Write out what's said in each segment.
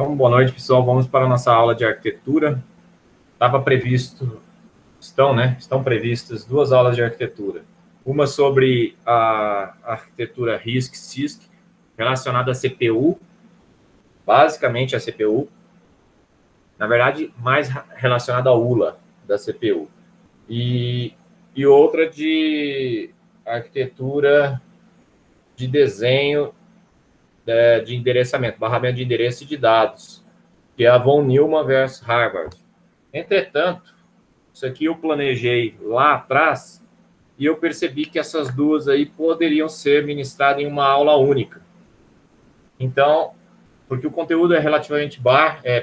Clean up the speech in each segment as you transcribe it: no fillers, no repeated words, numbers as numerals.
Então, boa noite, pessoal. Vamos para a nossa aula de arquitetura. Estão previstas duas aulas de arquitetura. Uma sobre a arquitetura RISC-CISC, relacionada à CPU, basicamente a CPU. Na verdade, mais relacionada ao ULA da CPU. E outra de arquitetura de desenho de endereçamento, barramento de endereço de dados, que é a von Neumann versus Harvard. Entretanto, isso aqui eu planejei lá atrás e eu percebi que essas duas aí poderiam ser ministradas em uma aula única. Então, porque o conteúdo é relativamente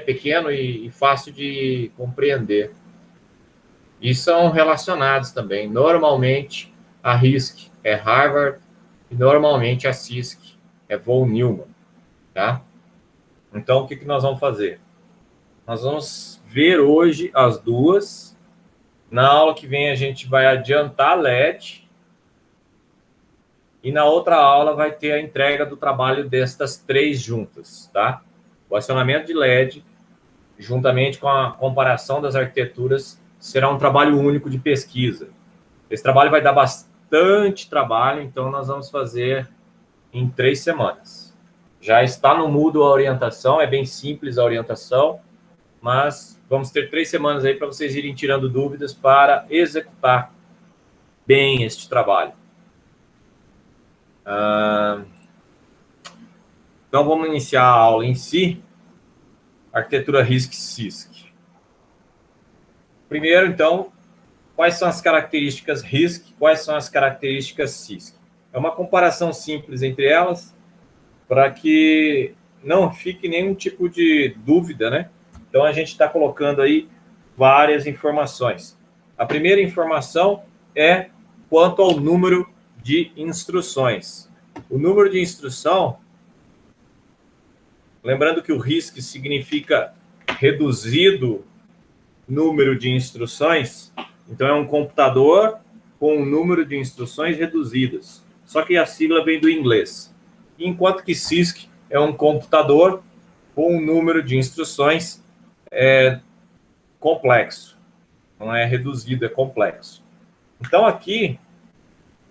pequeno e fácil de compreender. E são relacionados também. Normalmente, a RISC é Harvard e normalmente a CISC é von Neumann, tá? Então, o que nós vamos fazer? Nós vamos ver hoje as duas. Na aula que vem, a gente vai adiantar LED. E na outra aula vai ter a entrega do trabalho destas três juntas, tá? O acionamento de LED, juntamente com a comparação das arquiteturas, será um trabalho único de pesquisa. Esse trabalho vai dar bastante trabalho, então nós vamos fazer em 3 semanas. Já está no Moodle a orientação, é bem simples a orientação, mas vamos ter 3 semanas aí para vocês irem tirando dúvidas para executar bem este trabalho. Então, vamos iniciar a aula em si, arquitetura RISC-CISC. Primeiro, então, quais são as características RISC, quais são as características CISC? É uma comparação simples entre elas, para que não fique nenhum tipo de dúvida, né? Então, a gente está colocando aí várias informações. A primeira informação é quanto ao número de instruções. O número de instrução, lembrando que o RISC significa reduzido número de instruções, então é um computador com um número de instruções reduzidas. Só que a sigla vem do inglês. Enquanto que CISC é um computador com um número de instruções complexo. Não é reduzido, é complexo. Então, aqui,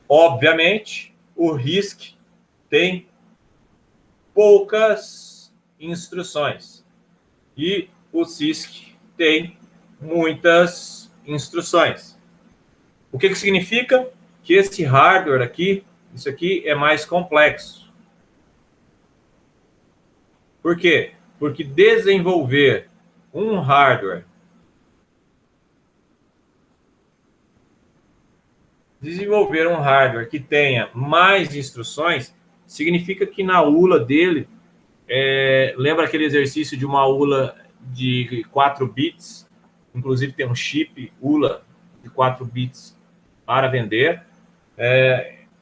obviamente, o RISC tem poucas instruções. E o CISC tem muitas instruções. O que significa? Que esse hardware aqui, isso aqui é mais complexo. Por quê? Porque desenvolver um hardware que tenha mais instruções, significa que na ULA dele, lembra aquele exercício de uma ULA de 4 bits? Inclusive tem um chip ULA de 4 bits para vender.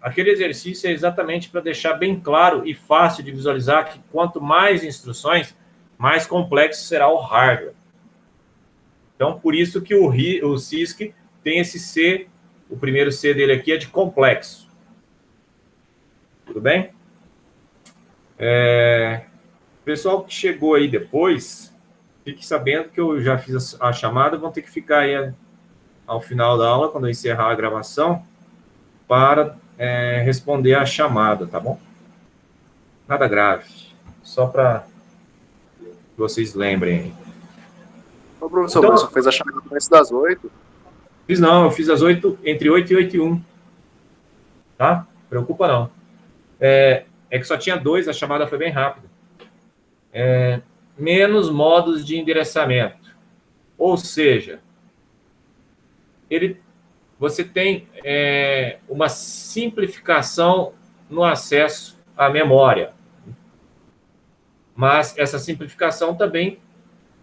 Aquele exercício é exatamente para deixar bem claro e fácil de visualizar que quanto mais instruções, mais complexo será o hardware. Então, por isso que o CISC tem esse C, o primeiro C dele aqui é de complexo. Tudo bem? Pessoal que chegou aí depois, fique sabendo que eu já fiz a chamada, vão ter que ficar aí ao final da aula, quando eu encerrar a gravação, para responder a chamada, tá bom? Nada grave, só para vocês lembrem. Ô, professor, então, você fez a chamada antes das 8? Fiz não, eu fiz às 8, entre 8 e 8 e 1. Tá? Preocupa não. É que só tinha 2, a chamada foi bem rápida. Menos modos de endereçamento. Ou seja, você tem uma simplificação no acesso à memória. Mas essa simplificação também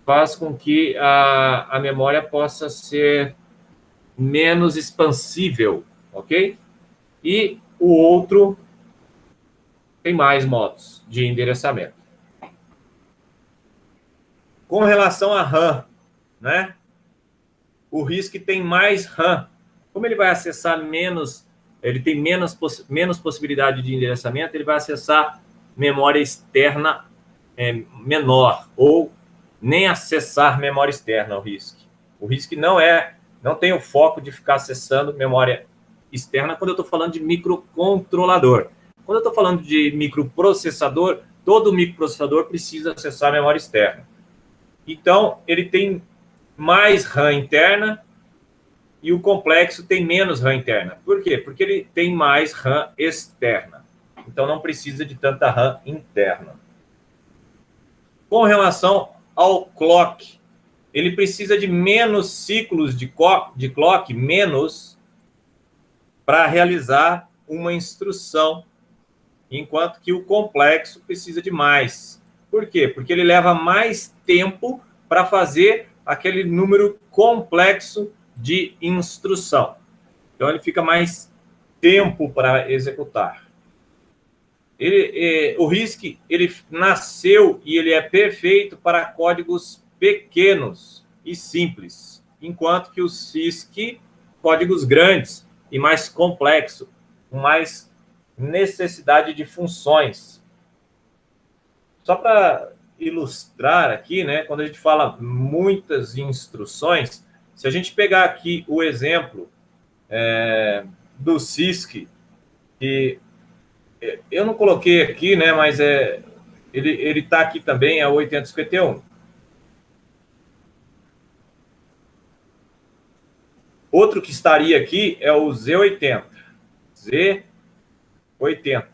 faz com que a memória possa ser menos expansível, ok? E o outro tem mais modos de endereçamento. Com relação a RAM, né? O RISC tem mais RAM. Como ele vai acessar menos, ele tem menos possibilidade de endereçamento, ele vai acessar memória externa menor, ou nem acessar memória externa ao RISC. O RISC não tem o foco de ficar acessando memória externa quando eu estou falando de microcontrolador. Quando eu estou falando de microprocessador, todo microprocessador precisa acessar a memória externa. Então, ele tem mais RAM interna e o complexo tem menos RAM interna. Por quê? Porque ele tem mais RAM externa. Então, não precisa de tanta RAM interna. Com relação ao clock, ele precisa de menos ciclos de clock, menos, para realizar uma instrução, enquanto que o complexo precisa de mais. Por quê? Porque ele leva mais tempo para fazer aquele número complexo de instrução. Então, ele fica mais tempo para executar. O RISC, ele nasceu e ele é perfeito para códigos pequenos e simples, enquanto que o CISC, códigos grandes e mais complexos, com mais necessidade de funções. Só para ilustrar aqui, né, quando a gente fala muitas instruções, se a gente pegar aqui o exemplo do CISC, que eu não coloquei aqui, né, mas ele está aqui também, é o 8051. Outro que estaria aqui é o Z80. Z80.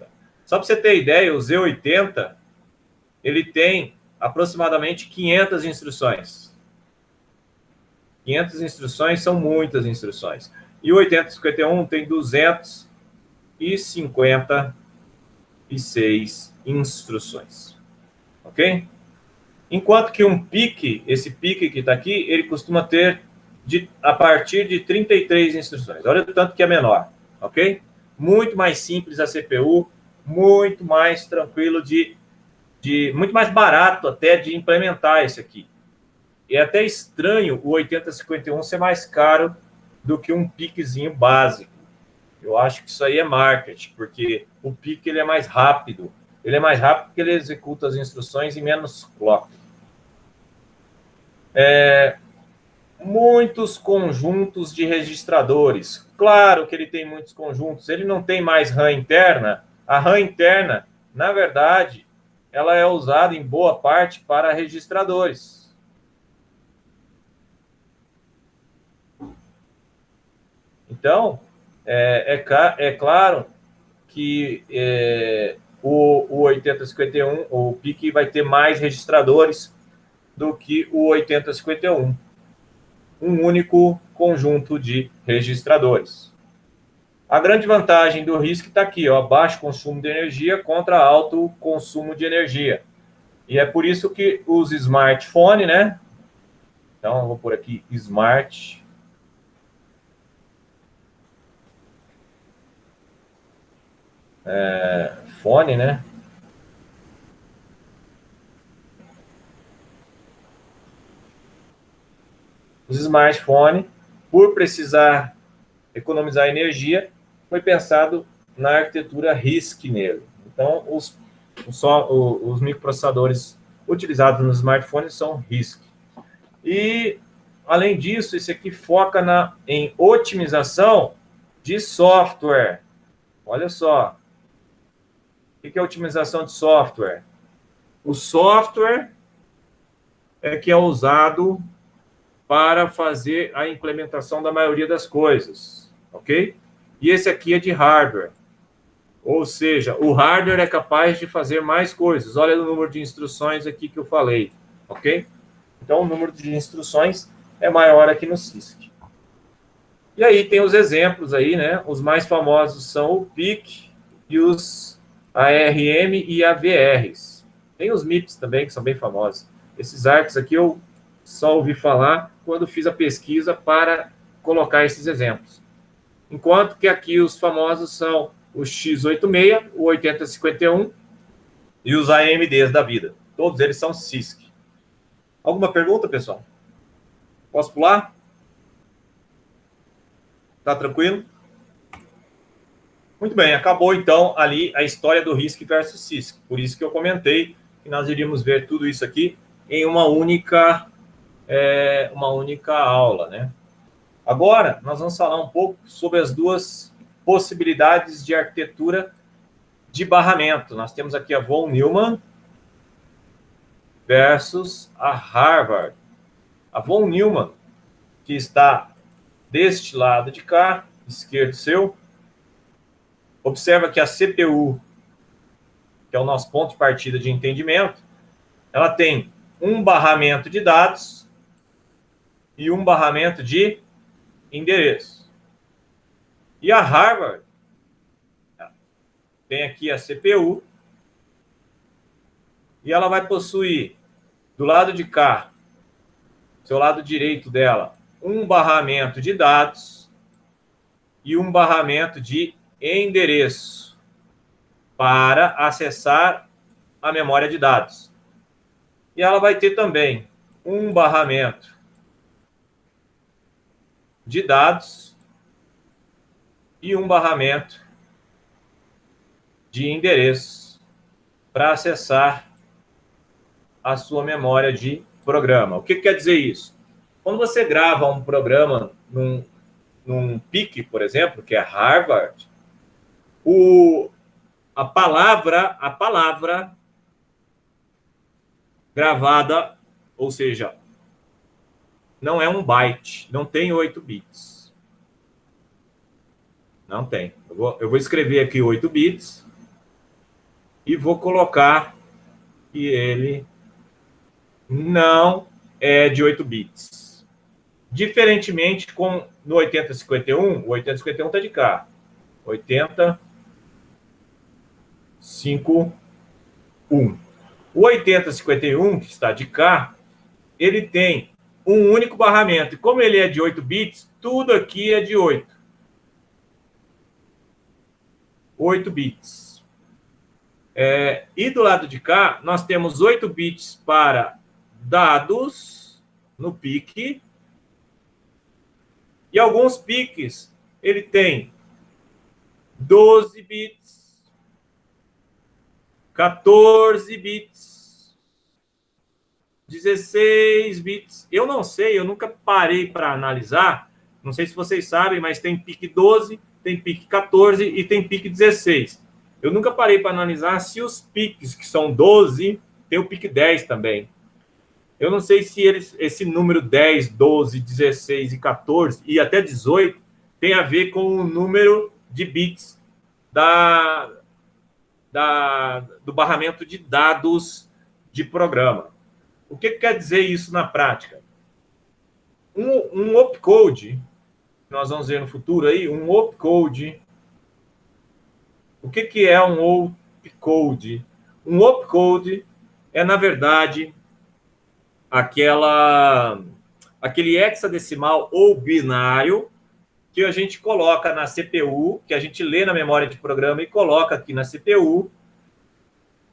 Só para você ter ideia, o Z80, ele tem aproximadamente 500 instruções. 500 instruções são muitas instruções. E o 8051 tem 256 instruções. Ok? Enquanto que um PIC, esse PIC que está aqui, ele costuma ter a partir de 33 instruções. Olha o tanto que é menor. Ok? Muito mais simples a CPU, muito mais tranquilo muito mais barato até de implementar esse aqui. É até estranho o 8051 ser mais caro do que um PICzinho básico. Eu acho que isso aí é marketing, porque o PIC ele é mais rápido. Ele é mais rápido porque ele executa as instruções em menos clock. Muitos conjuntos de registradores. Claro que ele tem muitos conjuntos. Ele não tem mais RAM interna. A RAM interna, na verdade, ela é usada em boa parte para registradores. Então, é claro que o 8051, o PIC, vai ter mais registradores do que o 8051. Um único conjunto de registradores. A grande vantagem do RISC está aqui, ó, baixo consumo de energia contra alto consumo de energia. E é por isso que os smartphones, né? Então, eu vou por aqui, smartphone, né? Os smartphones, por precisar economizar energia, foi pensado na arquitetura RISC nele. Então, os microprocessadores utilizados nos smartphones são RISC. E, além disso, esse aqui foca em otimização de software. Olha só. O que é otimização de software? O software que é usado para fazer a implementação da maioria das coisas, ok? E esse aqui é de hardware. Ou seja, o hardware é capaz de fazer mais coisas. Olha o número de instruções aqui que eu falei, ok? Então, o número de instruções é maior aqui no CISC. E aí tem os exemplos aí, né? Os mais famosos são o PIC e os ARM e AVRs. Tem os MIPS também, que são bem famosos. Esses ARCs aqui eu só ouvi falar quando fiz a pesquisa para colocar esses exemplos. Enquanto que aqui os famosos são o x86, o 8051 e os AMDs da vida. Todos eles são CISC. Alguma pergunta, pessoal? Posso pular? Tá tranquilo? Muito bem, acabou então ali a história do RISC versus CISC. Por isso que eu comentei e nós iríamos ver tudo isso aqui em uma única aula, né? Agora, nós vamos falar um pouco sobre as duas possibilidades de arquitetura de barramento. Nós temos aqui a von Neumann versus a Harvard. A von Neumann, que está deste lado de cá, esquerdo seu, observa que a CPU, que é o nosso ponto de partida de entendimento, ela tem um barramento de dados e um barramento de endereço. E a Harvard tem aqui a CPU e ela vai possuir do lado de cá, seu lado direito dela, um barramento de dados e um barramento de endereço para acessar a memória de dados. E ela vai ter também um barramento de dados e um barramento de endereço para acessar a sua memória de programa. O que quer dizer isso? Quando você grava um programa num PIC, por exemplo, que é Harvard, a palavra gravada, ou seja, não é um byte, não tem 8 bits. Não tem. Eu vou escrever aqui 8 bits e vou colocar que ele não é de 8 bits. Diferentemente no 8051, o 8051 está de cá. 8051. O 8051, que está de cá, ele tem um único barramento. E como ele é de 8 bits, tudo aqui é de 8. 8 bits. E do lado de cá, nós temos 8 bits para dados no PIC. E alguns PICs, ele tem 12 bits, 14 bits, 16 bits. Eu não sei, eu nunca parei para analisar. Não sei se vocês sabem, mas tem PIC 12, tem PIC 14 e tem PIC 16. Eu nunca parei para analisar se os PICs, que são 12, tem o PIC 10 também. Eu não sei se esse número 10, 12, 16 e 14 e até 18 tem a ver com o número de bits do barramento de dados de programa. O que quer dizer isso na prática? Um opcode, nós vamos ver no futuro aí, um opcode. O que é um opcode? Um opcode é, na verdade, aquele hexadecimal ou binário que a gente coloca na CPU, que a gente lê na memória de programa e coloca aqui na CPU,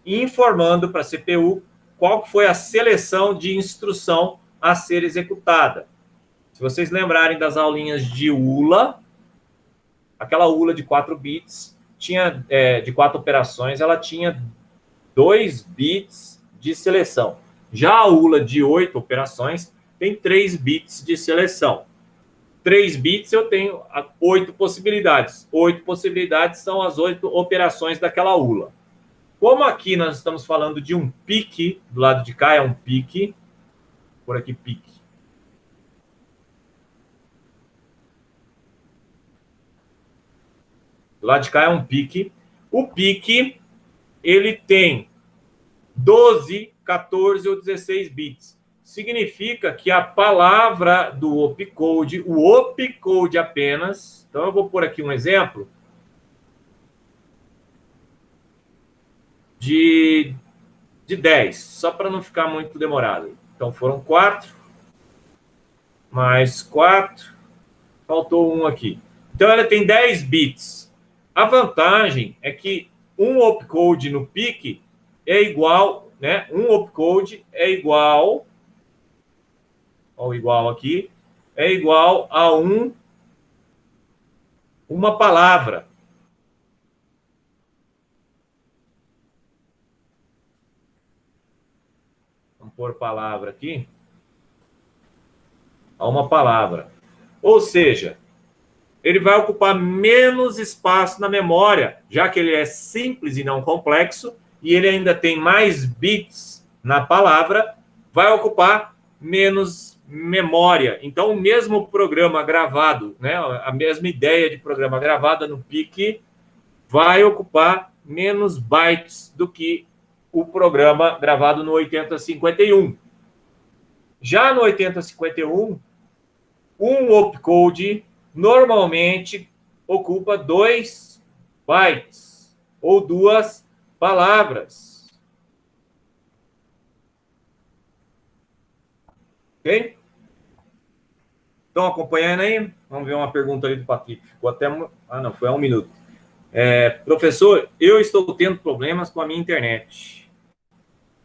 informando para a CPU qual foi a seleção de instrução a ser executada. Se vocês lembrarem das aulinhas de ULA, aquela ULA de 4 bits, de 4 operações, ela tinha 2 bits de seleção. Já a ULA de 8 operações tem 3 bits de seleção. 3 bits eu tenho 8 possibilidades. 8 possibilidades são as 8 operações daquela ULA. Como aqui nós estamos falando de um PIC, do lado de cá é um PIC, por aqui PIC. Do lado de cá é um PIC. O PIC, ele tem 12, 14 ou 16 bits. Significa que a palavra do opcode, o opcode apenas, então eu vou pôr aqui um exemplo de 10, só para não ficar muito demorado. Então foram 4, mais 4, faltou um aqui. Então ela tem 10 bits. A vantagem é que um opcode no PIC é igual, né? Um opcode é igual, ó, igual aqui, é igual a uma palavra. Vamos pôr palavra aqui. A uma palavra. Ou seja, ele vai ocupar menos espaço na memória, já que ele é simples e não complexo, e ele ainda tem mais bits na palavra, vai ocupar menos memória. Então, o mesmo programa gravado, né, a mesma ideia de programa gravada no PIC, vai ocupar menos bytes do que o programa gravado no 8051. Já no 8051, um opcode normalmente ocupa 2 bytes ou 2 palavras. Ok? Estão acompanhando aí? Vamos ver uma pergunta ali do Patrick. Ficou até... Ah, não, foi há 1 minuto. Professor, eu estou tendo problemas com a minha internet.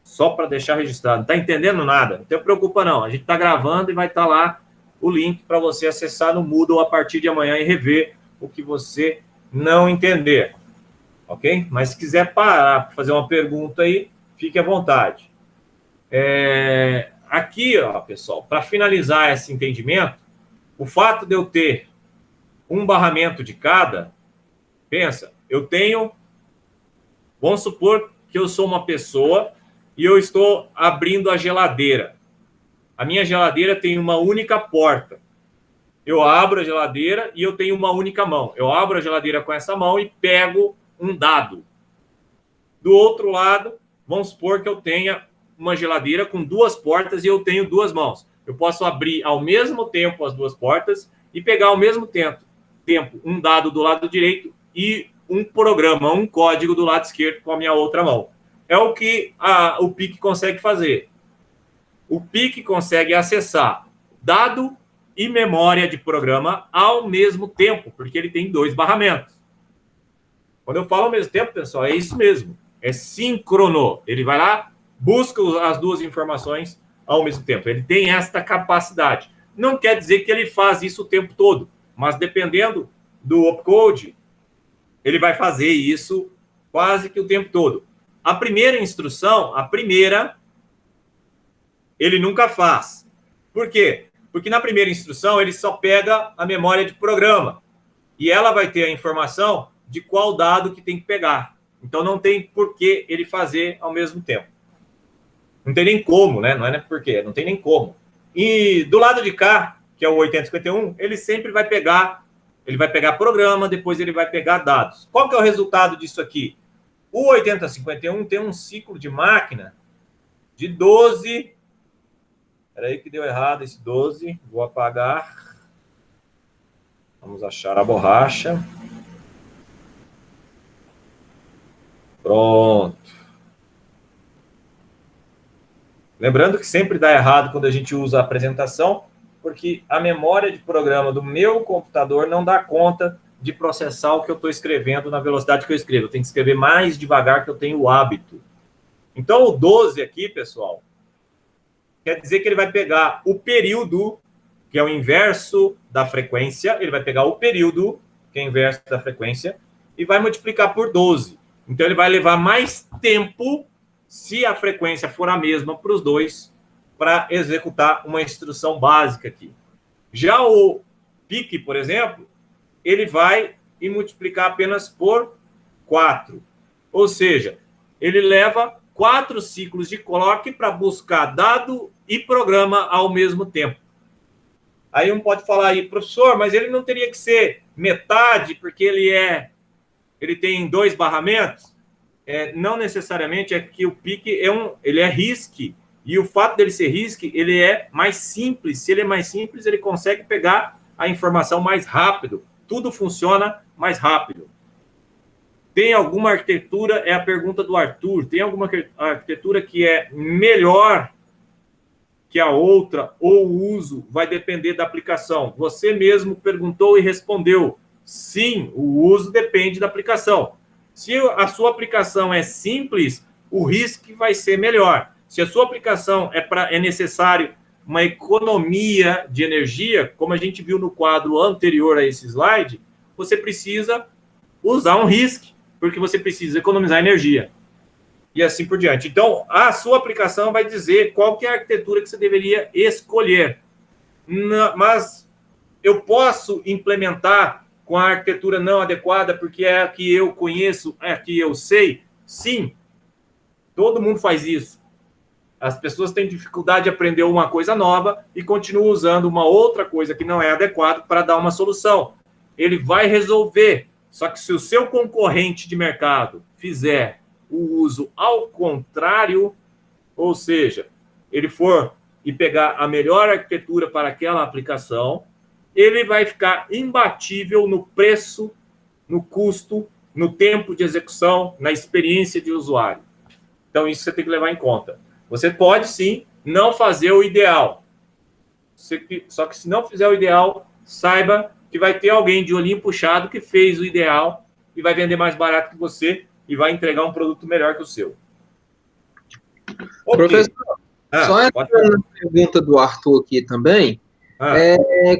Só para deixar registrado. Não está entendendo nada? Não te preocupa, não. A gente está gravando e vai estar lá o link para você acessar no Moodle a partir de amanhã e rever o que você não entender. Ok? Mas se quiser parar para fazer uma pergunta aí, fique à vontade. Aqui, ó, pessoal, para finalizar esse entendimento, o fato de eu ter um barramento de cada, pensa, eu tenho, vamos supor que eu sou uma pessoa e eu estou abrindo a geladeira. A minha geladeira tem uma única porta. Eu abro a geladeira e eu tenho uma única mão. Eu abro a geladeira com essa mão e pego um dado. Do outro lado, vamos supor que eu tenha uma geladeira com 2 portas e eu tenho 2 mãos. Eu posso abrir ao mesmo tempo as 2 portas e pegar ao mesmo tempo um dado do lado direito e um programa, um código do lado esquerdo com a minha outra mão. É o que o PIC consegue fazer. O PIC consegue acessar dado e memória de programa ao mesmo tempo, porque ele tem 2 barramentos. Quando eu falo ao mesmo tempo, pessoal, é isso mesmo. É síncrono. Ele vai lá, busca as 2 informações ao mesmo tempo. Ele tem esta capacidade. Não quer dizer que ele faz isso o tempo todo, mas dependendo do opcode, ele vai fazer isso quase que o tempo todo. A primeira instrução, ele nunca faz. Por quê? Porque na primeira instrução ele só pega a memória de programa e ela vai ter a informação de qual dado que tem que pegar. Então não tem por que ele fazer ao mesmo tempo. Não tem nem como, né? Não é por quê, não tem nem como. E do lado de cá, que é o 8051, ele sempre vai pegar, programa, depois ele vai pegar dados. Qual que é o resultado disso aqui? O 8051 tem um ciclo de máquina de 12... Espera aí que deu errado esse 12. Vou apagar. Vamos achar a borracha. Pronto. Lembrando que sempre dá errado quando a gente usa a apresentação, porque a memória de programa do meu computador não dá conta de processar o que eu estou escrevendo na velocidade que eu escrevo. Eu tenho que escrever mais devagar, que eu tenho o hábito. Então, o 12 aqui, pessoal, quer dizer que ele vai pegar o período, que é o inverso da frequência, ele vai pegar o período, que é o inverso da frequência, e vai multiplicar por 12. Então, ele vai levar mais tempo, se a frequência for a mesma para os dois, para executar uma instrução básica aqui. Já o PIC, por exemplo, ele vai e multiplicar apenas por 4. Ou seja, ele leva 4 ciclos de clock para buscar dado e programa ao mesmo tempo. Aí um pode falar aí, professor, mas ele não teria que ser metade, porque ele tem 2 barramentos? Não necessariamente, é que o PIC ele é RISC, e o fato dele ser RISC, ele é mais simples. Se ele é mais simples, ele consegue pegar a informação mais rápido. Tudo funciona mais rápido. Tem alguma arquitetura, é a pergunta do Arthur, tem alguma arquitetura que é melhor que a outra, ou o uso vai depender da aplicação? Você mesmo perguntou e respondeu. Sim, o uso depende da aplicação. Se a sua aplicação é simples, o RISC vai ser melhor. Se a sua aplicação é necessário uma economia de energia, como a gente viu no quadro anterior a esse slide, você precisa usar um RISC, porque você precisa economizar energia. e assim por diante. Então, a sua aplicação vai dizer qual que é a arquitetura que você deveria escolher. Mas eu posso implementar com a arquitetura não adequada porque é a que eu conheço, é a que eu sei? Sim, todo mundo faz isso. As pessoas têm dificuldade de aprender uma coisa nova e continuam usando uma outra coisa que não é adequada para dar uma solução. Ele vai resolver. Só que se o seu concorrente de mercado fizer o uso ao contrário, ou seja, ele for e pegar a melhor arquitetura para aquela aplicação, ele vai ficar imbatível no preço, no custo, no tempo de execução, na experiência de usuário. Então, isso você tem que levar em conta. Você pode, sim, não fazer o ideal. Só que se não fizer o ideal, saiba que vai ter alguém de olhinho puxado que fez o ideal e vai vender mais barato que você e vai entregar um produto melhor que o seu. Okay. Professor, só entrando na pergunta do Arthur aqui também,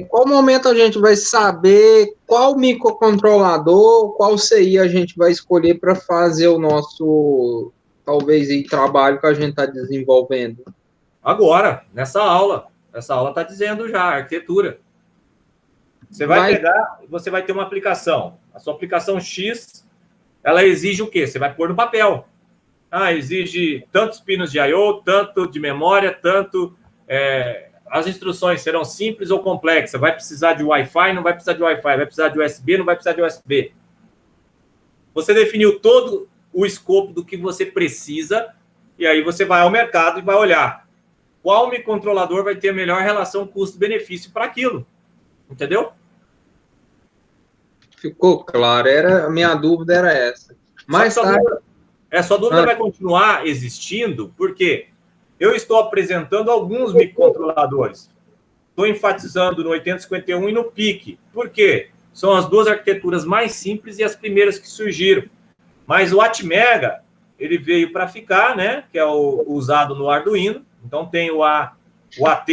qual momento a gente vai saber qual microcontrolador, qual CI a gente vai escolher para fazer o nosso, talvez, trabalho que a gente está desenvolvendo? Agora, nessa aula. Essa aula está dizendo já, arquitetura. Você vai pegar, você vai ter uma aplicação. A sua aplicação X, ela exige o quê? Você vai pôr no papel. Exige tantos pinos de I/O, tanto de memória, tanto... as instruções serão simples ou complexas. Vai precisar de Wi-Fi, não vai precisar de Wi-Fi. Vai precisar de USB, não vai precisar de USB. Você definiu todo o escopo do que você precisa e aí você vai ao mercado e vai olhar qual microcontrolador vai ter a melhor relação custo-benefício para aquilo. Entendeu? Ficou claro. A minha dúvida era essa. Mas sua dúvida vai continuar existindo, porque eu estou apresentando alguns microcontroladores. Estou enfatizando no 8051 e no PIC. Por quê? São as duas arquiteturas mais simples e as primeiras que surgiram. Mas o Atmega, ele veio para ficar, né? Que é o usado no Arduino. Então, tem o AT,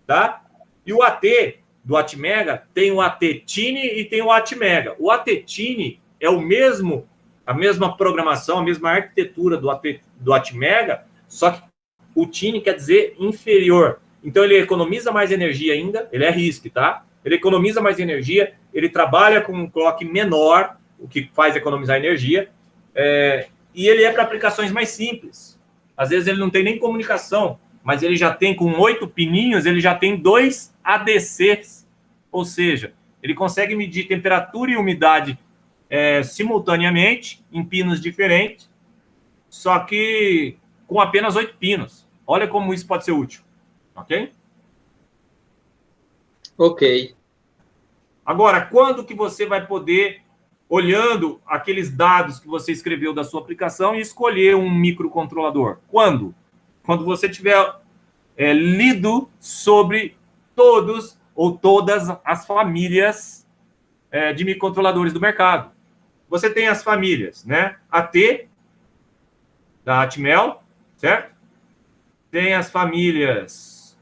tá? E o AT do Atmega tem o AT-Tine e tem o Atmega. O AT-Tine é a mesma programação, a mesma arquitetura do Atmega, só que o Tine quer dizer inferior. Então, ele economiza mais energia ainda, ele é RISC, tá? Ele economiza mais energia, ele trabalha com um clock menor, o que faz economizar energia, e ele é para aplicações mais simples. Às vezes ele não tem nem comunicação, mas ele já tem, com 8 pininhos, ele já tem 2 ADCs, ou seja, ele consegue medir temperatura e umidade simultaneamente, em pinos diferentes, só que com apenas 8 pinos. Olha como isso pode ser útil, ok? Ok. Agora, quando que você vai poder, olhando aqueles dados que você escreveu da sua aplicação, e escolher um microcontrolador? Quando? Quando você tiver lido sobre todos ou todas as famílias de microcontroladores do mercado. Você tem as famílias, né? AT, da Atmel, certo? Tem as famílias...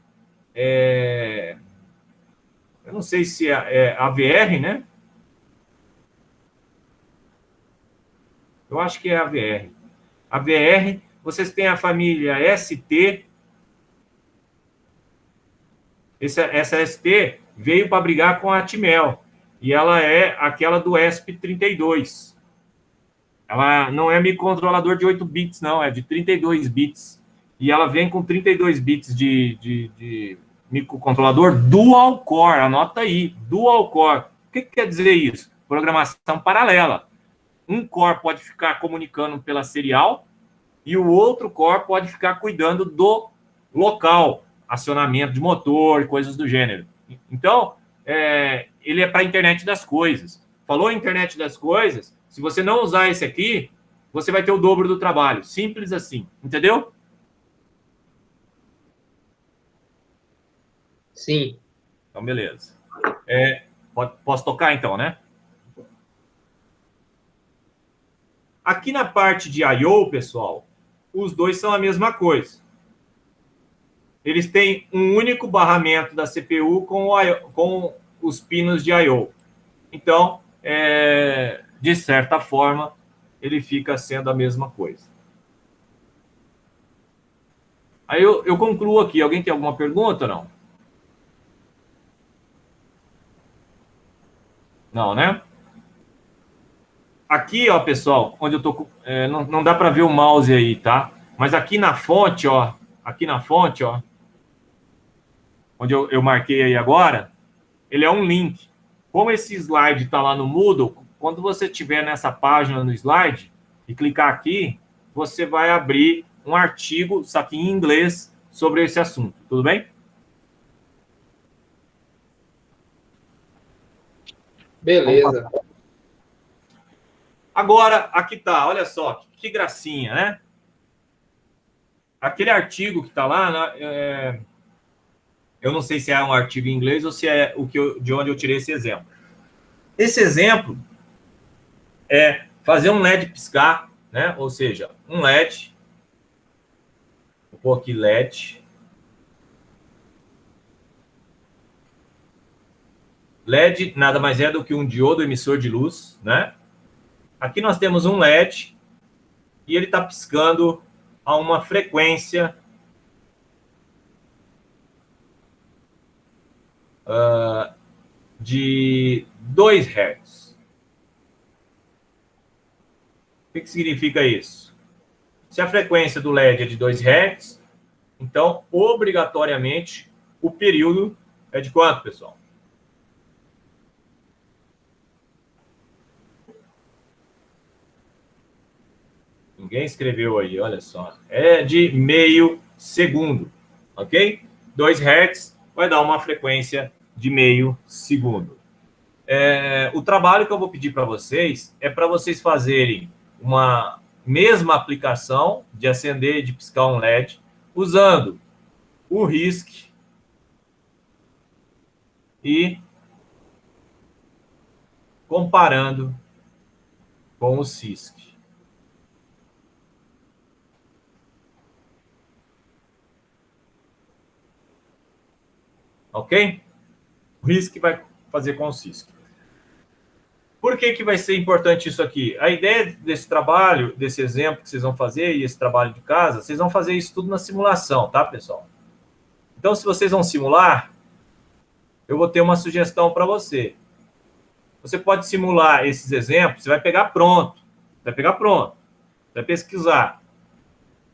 eu não sei se é AVR, né? Eu acho que é AVR. AVR, vocês têm a família ST. Essa ST veio para brigar com a Atmel. E ela é aquela do ESP32. Ela não é microcontrolador de 8 bits, não. É de 32 bits. E ela vem com 32 bits de microcontrolador dual core. Anota aí, dual core. O que quer dizer isso? Programação paralela. Um core pode ficar comunicando pela serial e o outro core pode ficar cuidando do local, acionamento de motor, coisas do gênero. Então, ele é para a internet das coisas. Falou internet das coisas, se você não usar esse aqui, você vai ter o dobro do trabalho. Simples assim, entendeu? Sim. Então, beleza. Posso tocar, então, né? Aqui na parte de I/O, pessoal, os dois são a mesma coisa. Eles têm um único barramento da CPU com os pinos de I/O. Então, de certa forma, ele fica sendo a mesma coisa. Aí eu concluo aqui. Alguém tem alguma pergunta ou não? Não, né? Aqui, ó, pessoal, onde eu tô... não dá para ver o mouse aí, tá? Mas aqui na fonte, ó. Aqui na fonte, ó. Onde eu marquei aí agora, ele é um link. Como esse slide está lá no Moodle, quando você estiver nessa página no slide e clicar aqui, você vai abrir um artigo, só que em inglês, sobre esse assunto. Tudo bem? Beleza. Agora, aqui tá, olha só, que gracinha, né? Aquele artigo que está lá, né, eu não sei se é um artigo em inglês ou se é de onde eu tirei esse exemplo. Esse exemplo é fazer um LED piscar, né? Ou seja, um LED. Vou pôr aqui LED. LED nada mais é do que um diodo emissor de luz, né? Aqui nós temos um LED e ele está piscando a uma frequência de 2 Hz. O que significa isso? Se a frequência do LED é de 2 Hz, então, obrigatoriamente, o período é de quanto, pessoal? Ninguém escreveu aí, olha só. É de meio segundo, ok? 2 Hz vai dar uma frequência de meio segundo. O trabalho que eu vou pedir para vocês é para vocês fazerem uma mesma aplicação de acender e de piscar um LED usando o RISC e comparando com o CISC. Ok? O RISC vai fazer com o CISC. Por que vai ser importante isso aqui? A ideia desse trabalho, desse exemplo que vocês vão fazer e esse trabalho de casa, vocês vão fazer isso tudo na simulação, tá, pessoal? Então, se vocês vão simular, eu vou ter uma sugestão para você. Você pode simular esses exemplos, você vai pegar pronto. Vai pesquisar.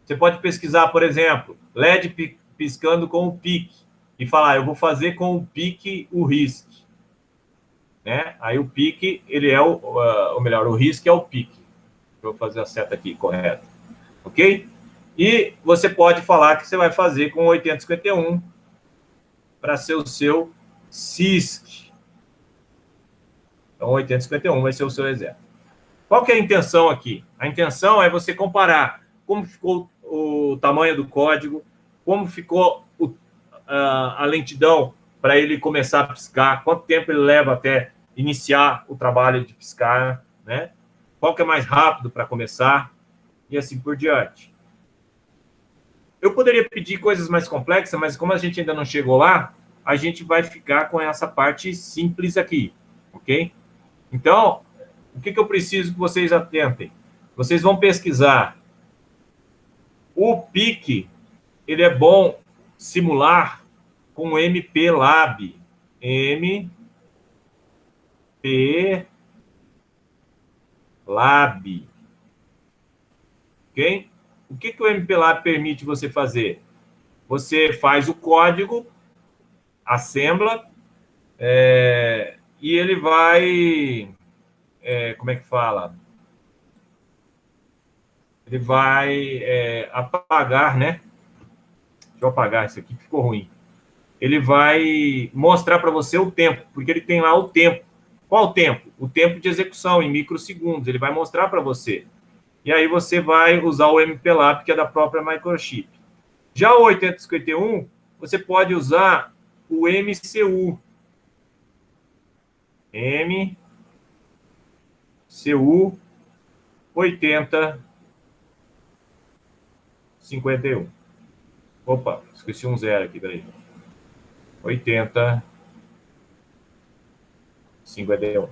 Você pode pesquisar, por exemplo, LED piscando com o PIC e falar, eu vou fazer com o PIC o RISC. Né? Aí o PIC, ele é ou melhor, o RISC é o PIC. Vou fazer a seta aqui, correto. Ok? E você pode falar que você vai fazer com 8051 para ser o seu CISC. Então, 8051 vai ser o seu exemplo. Qual que é a intenção aqui? A intenção é você comparar como ficou o tamanho do código, como ficou a lentidão para ele começar a piscar, quanto tempo ele leva até iniciar o trabalho de piscar, né? Qual que é mais rápido para começar, e assim por diante. Eu poderia pedir coisas mais complexas, mas como a gente ainda não chegou lá, a gente vai ficar com essa parte simples aqui, ok? Então, o que eu preciso que vocês atentem? Vocês vão pesquisar. O PIC, ele é bom simular com MPLAB. MPLAB. Ok? O que o MPLAB permite você fazer? Você faz o código, assembla, e ele vai... como é que fala? Ele vai apagar, né? Deixa eu apagar isso aqui, que ficou ruim. Ele vai mostrar para você o tempo, porque ele tem lá o tempo. Qual o tempo? O tempo de execução, em microsegundos. Ele vai mostrar para você. E aí você vai usar o MPLAB, que é da própria Microchip. Já o 8051, você pode usar o MCU. MCU 8051. Opa, esqueci um zero aqui, peraí. 8051.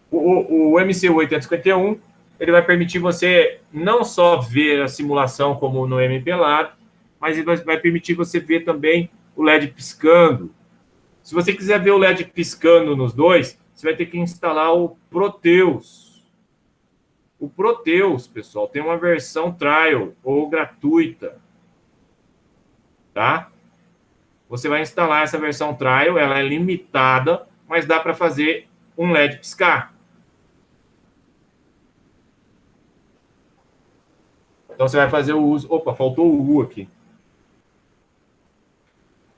O MCU 8051, ele vai permitir você não só ver a simulação como no MPLAB, mas ele vai permitir você ver também o LED piscando. Se você quiser ver o LED piscando nos dois, você vai ter que instalar o Proteus. O Proteus, pessoal, tem uma versão trial ou gratuita, tá? Você vai instalar essa versão trial, ela é limitada, mas dá para fazer um LED piscar. Então, você vai fazer o uso... Opa, faltou o U aqui.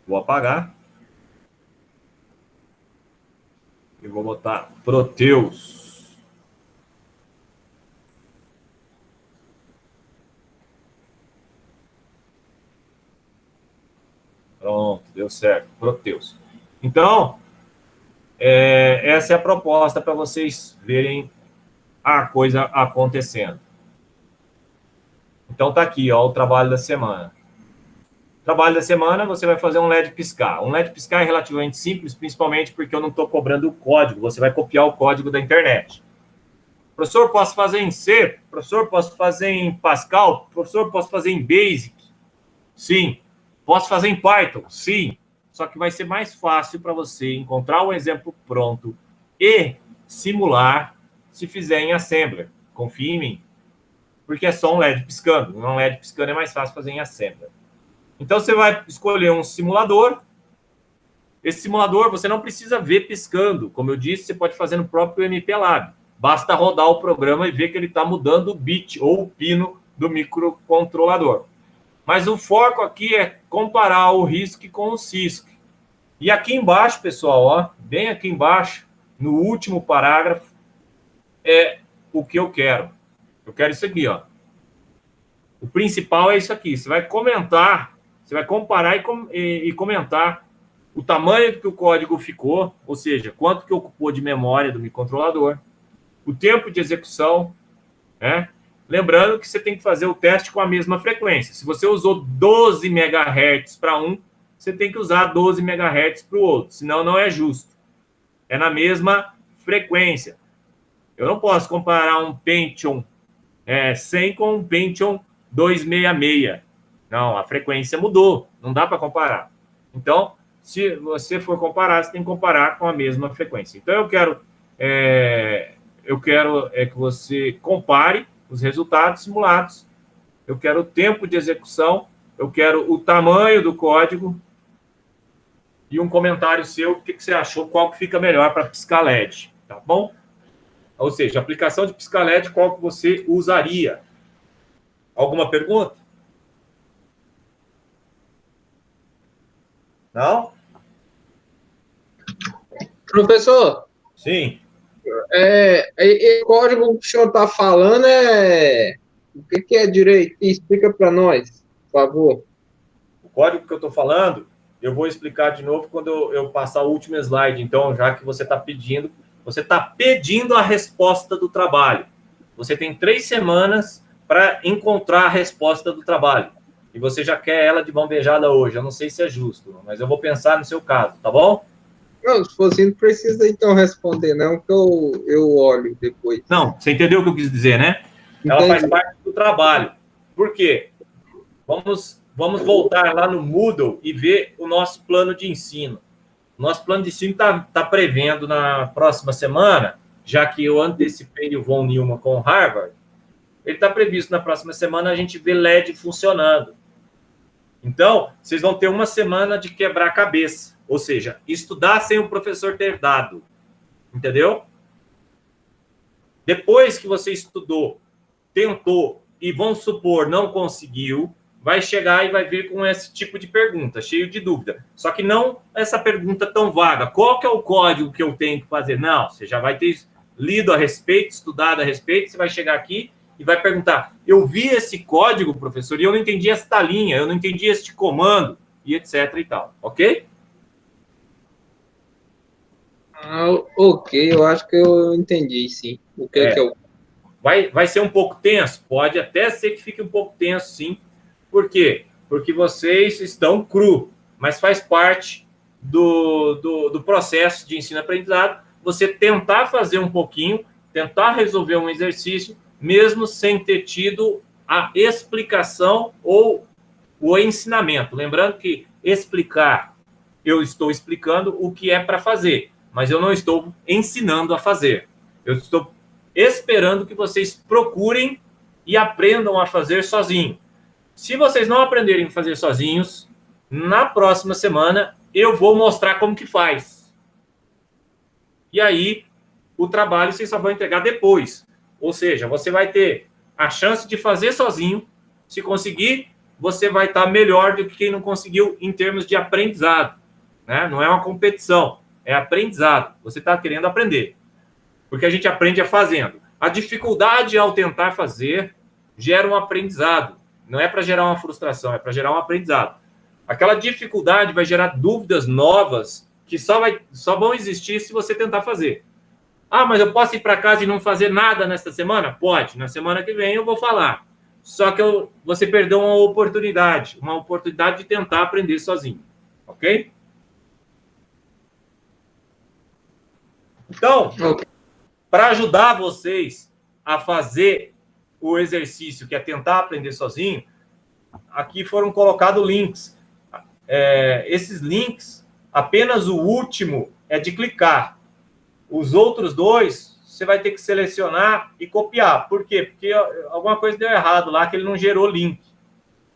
Vou apagar. E vou botar Proteus. Pronto, deu certo. Proteus. Então, essa é a proposta para vocês verem a coisa acontecendo. Então, tá aqui, ó, o trabalho da semana. Trabalho da semana, você vai fazer um LED piscar. Um LED piscar é relativamente simples, principalmente porque eu não estou cobrando o código. Você vai copiar o código da internet. Professor, posso fazer em C? Professor, posso fazer em Pascal? Professor, posso fazer em Basic? Sim. Posso fazer em Python? Sim. Só que vai ser mais fácil para você encontrar um exemplo pronto e simular se fizer em Assembler. Confie em mim. Porque é só um LED piscando. Um LED piscando é mais fácil fazer em Assembler. Então, você vai escolher um simulador. Esse simulador, você não precisa ver piscando. Como eu disse, você pode fazer no próprio MPLAB. Basta rodar o programa e ver que ele está mudando o bit ou o pino do microcontrolador. Mas o foco aqui é comparar o RISC com o CISC. E aqui embaixo, pessoal, ó, bem aqui embaixo, no último parágrafo, é o que eu quero. Eu quero isso aqui, ó. O principal é isso aqui. Você vai comentar, você vai comparar e comentar o tamanho que o código ficou, ou seja, quanto que ocupou de memória do microcontrolador, o tempo de execução, né? Lembrando que você tem que fazer o teste com a mesma frequência. Se você usou 12 MHz para um, você tem que usar 12 MHz para o outro, senão não é justo. É na mesma frequência. Eu não posso comparar um Pentium 100 com um Pentium 266. Não, a frequência mudou, não dá para comparar. Então, se você for comparar, você tem que comparar com a mesma frequência. Então, eu quero que você compare os resultados simulados, eu quero o tempo de execução, eu quero o tamanho do código e um comentário seu, o que você achou, qual que fica melhor para piscar LED, tá bom? Ou seja, aplicação de piscar LED, qual que você usaria? Alguma pergunta? Não? Professor? Sim. O código que o senhor está falando o que é direito? Explica para nós, por favor. O código que eu estou falando, eu vou explicar de novo quando eu passar o último slide. Então, já que você está pedindo a resposta do trabalho. Você tem 3 semanas para encontrar a resposta do trabalho. E você já quer ela de mão beijada hoje. Eu não sei se é justo, mas eu vou pensar no seu caso, tá bom? Não, se fosse, não precisa então responder, não, que eu olho depois. Não, você entendeu o que eu quis dizer, né? Ela faz parte do trabalho. Por quê? Vamos voltar lá no Moodle e ver o nosso plano de ensino. O nosso plano de ensino está prevendo na próxima semana, já que eu antecipei o Von Neumann com o Harvard, ele está previsto na próxima semana a gente ver LED funcionando. Então, vocês vão ter uma semana de quebrar a cabeça. Ou seja, estudar sem o professor ter dado. Entendeu? Depois que você estudou, tentou e, vamos supor, não conseguiu, vai chegar e vai vir com esse tipo de pergunta, cheio de dúvida. Só que não essa pergunta tão vaga. Qual que é o código que eu tenho que fazer? Não, você já vai ter lido a respeito, estudado a respeito, você vai chegar aqui e vai perguntar, eu vi esse código, professor, e eu não entendi esta linha, eu não entendi este comando, e etc e tal, ok? Ok, eu acho que eu entendi, sim. O que é que eu... Vai ser um pouco tenso? Pode até ser que fique um pouco tenso, sim. Por quê? Porque vocês estão cru, mas faz parte do processo de ensino-aprendizado você tentar fazer um pouquinho, tentar resolver um exercício, mesmo sem ter tido a explicação ou o ensinamento. Lembrando que explicar, eu estou explicando o que é para fazer, mas eu não estou ensinando a fazer. Eu estou esperando que vocês procurem e aprendam a fazer sozinho. Se vocês não aprenderem a fazer sozinhos, na próxima semana eu vou mostrar como que faz. E aí, o trabalho vocês só vão entregar depois. Ou seja, você vai ter a chance de fazer sozinho. Se conseguir, você vai estar melhor do que quem não conseguiu em termos de aprendizado. Né? Não é uma competição, é aprendizado. Você está querendo aprender. Porque a gente aprende fazendo. A dificuldade ao tentar fazer gera um aprendizado. Não é para gerar uma frustração, é para gerar um aprendizado. Aquela dificuldade vai gerar dúvidas novas que só vão existir se você tentar fazer. Ah, mas eu posso ir para casa e não fazer nada nesta semana? Pode. Na semana que vem eu vou falar. Só que você perdeu uma oportunidade de tentar aprender sozinho. Ok? Então, para ajudar vocês a fazer o exercício, que é tentar aprender sozinho, aqui foram colocados links. Esses links, apenas o último é de clicar. Os outros dois, você vai ter que selecionar e copiar. Por quê? Porque alguma coisa deu errado lá, que ele não gerou link.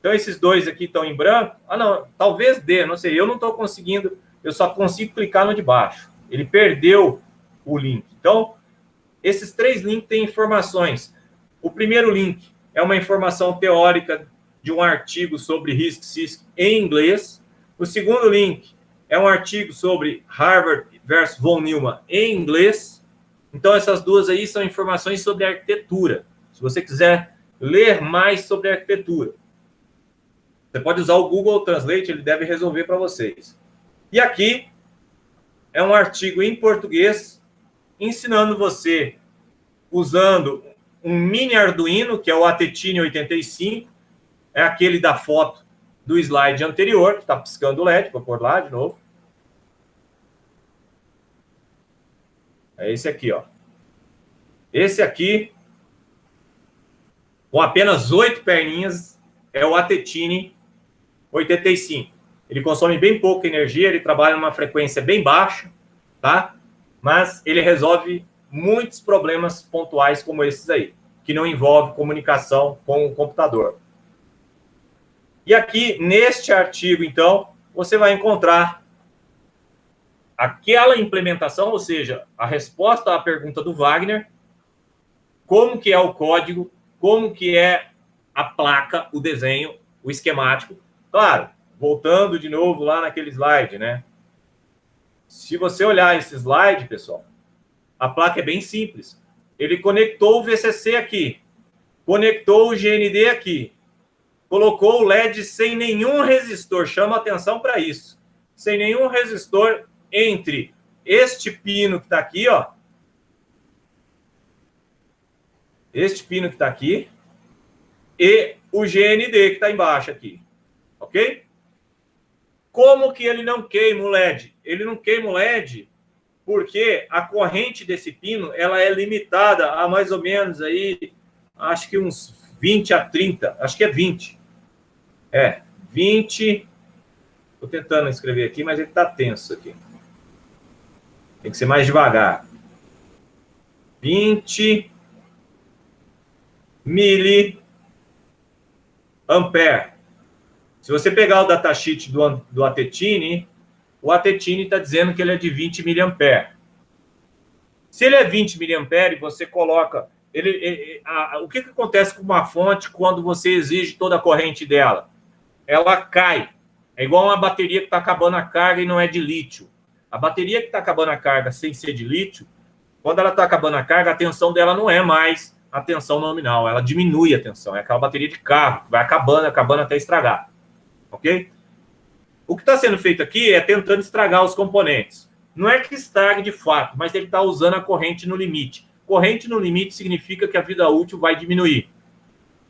Então, esses dois aqui estão em branco. Ah, não, talvez dê, não sei. Eu não estou conseguindo, eu só consigo clicar no de baixo. Ele perdeu o link. Então, esses 3 links têm informações. O primeiro link é uma informação teórica de um artigo sobre RISC-CISC em inglês. O segundo link é um artigo sobre Harvard versus von Neumann em inglês. Então, essas duas aí são informações sobre arquitetura. Se você quiser ler mais sobre arquitetura, você pode usar o Google Translate, ele deve resolver para vocês. E aqui é um artigo em português ensinando você, usando um mini Arduino, que é o Atetine 85, é aquele da foto do slide anterior, que está piscando o LED, vou pôr lá de novo. É esse aqui, ó. Esse aqui, com apenas 8 perninhas, é o Atetine 85. Ele consome bem pouca energia, ele trabalha numa frequência bem baixa, tá? Mas ele resolve muitos problemas pontuais como esses aí, que não envolve comunicação com o computador. E aqui, neste artigo, então, você vai encontrar aquela implementação, ou seja, a resposta à pergunta do Wagner, como que é o código, como que é a placa, o desenho, o esquemático. Claro, voltando de novo lá naquele slide, né? Se você olhar esse slide, pessoal, a placa é bem simples. Ele conectou o VCC aqui, conectou o GND aqui, colocou o LED sem nenhum resistor. Chama atenção para isso. Sem nenhum resistor entre este pino que está aqui, ó. Este pino que está aqui e o GND que está embaixo aqui. Ok? Como que ele não queima o LED? Ele não queima o LED porque a corrente desse pino ela é limitada a mais ou menos aí, acho que uns 20 a 30, acho que é 20. 20. Estou tentando escrever aqui, mas ele está tenso aqui. Tem que ser mais devagar. 20 miliampere. Se você pegar o datasheet do Atetine, o Atetine está dizendo que ele é de 20 miliampere. Se ele é 20 miliampere, você coloca... o que acontece com uma fonte quando você exige toda a corrente dela? Ela cai. É igual uma bateria que está acabando a carga e não é de lítio. A bateria que está acabando a carga sem ser de lítio, quando ela está acabando a carga, a tensão dela não é mais a tensão nominal, ela diminui a tensão. É aquela bateria de carro, que vai acabando até estragar. Ok? O que está sendo feito aqui é tentando estragar os componentes. Não é que estrague de fato, mas ele está usando a corrente no limite. Corrente no limite significa que a vida útil vai diminuir.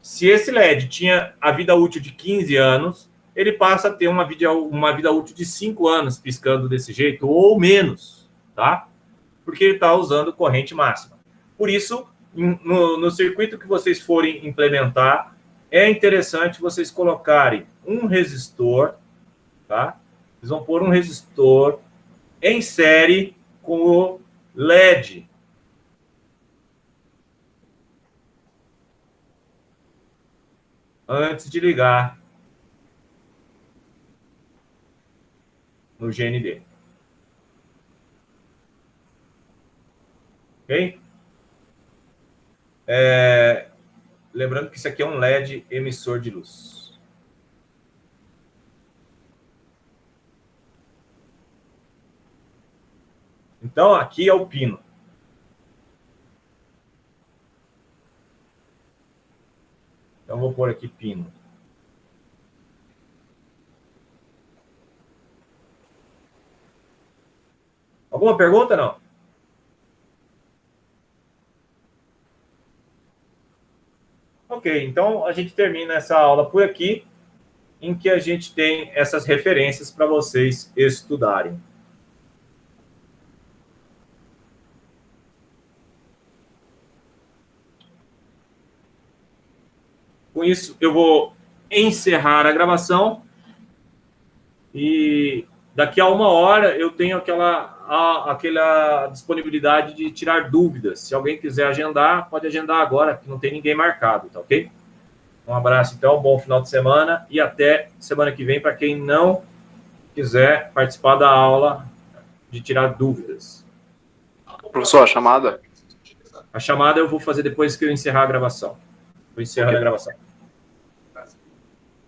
Se esse LED tinha a vida útil de 15 anos, ele passa a ter uma vida útil de 5 anos piscando desse jeito, ou menos, tá? Porque ele está usando corrente máxima. Por isso, no circuito que vocês forem implementar, é interessante vocês colocarem um resistor, tá? Vocês vão pôr um resistor em série com o LED. Antes de ligar no GND. Ok? Lembrando que isso aqui é um LED emissor de luz. Então, aqui é o pino. Então, vou pôr aqui pino. Alguma pergunta, não? Ok, então a gente termina essa aula por aqui, em que a gente tem essas referências para vocês estudarem. Com isso, eu vou encerrar a gravação e daqui a 1 hora eu tenho aquela disponibilidade de tirar dúvidas. Se alguém quiser agendar, pode agendar agora, que não tem ninguém marcado, tá ok? Um abraço, então, bom final de semana e até semana que vem para quem não quiser participar da aula de tirar dúvidas. Professor, a chamada? A chamada eu vou fazer depois que eu encerrar a gravação. Vou encerrar a gravação.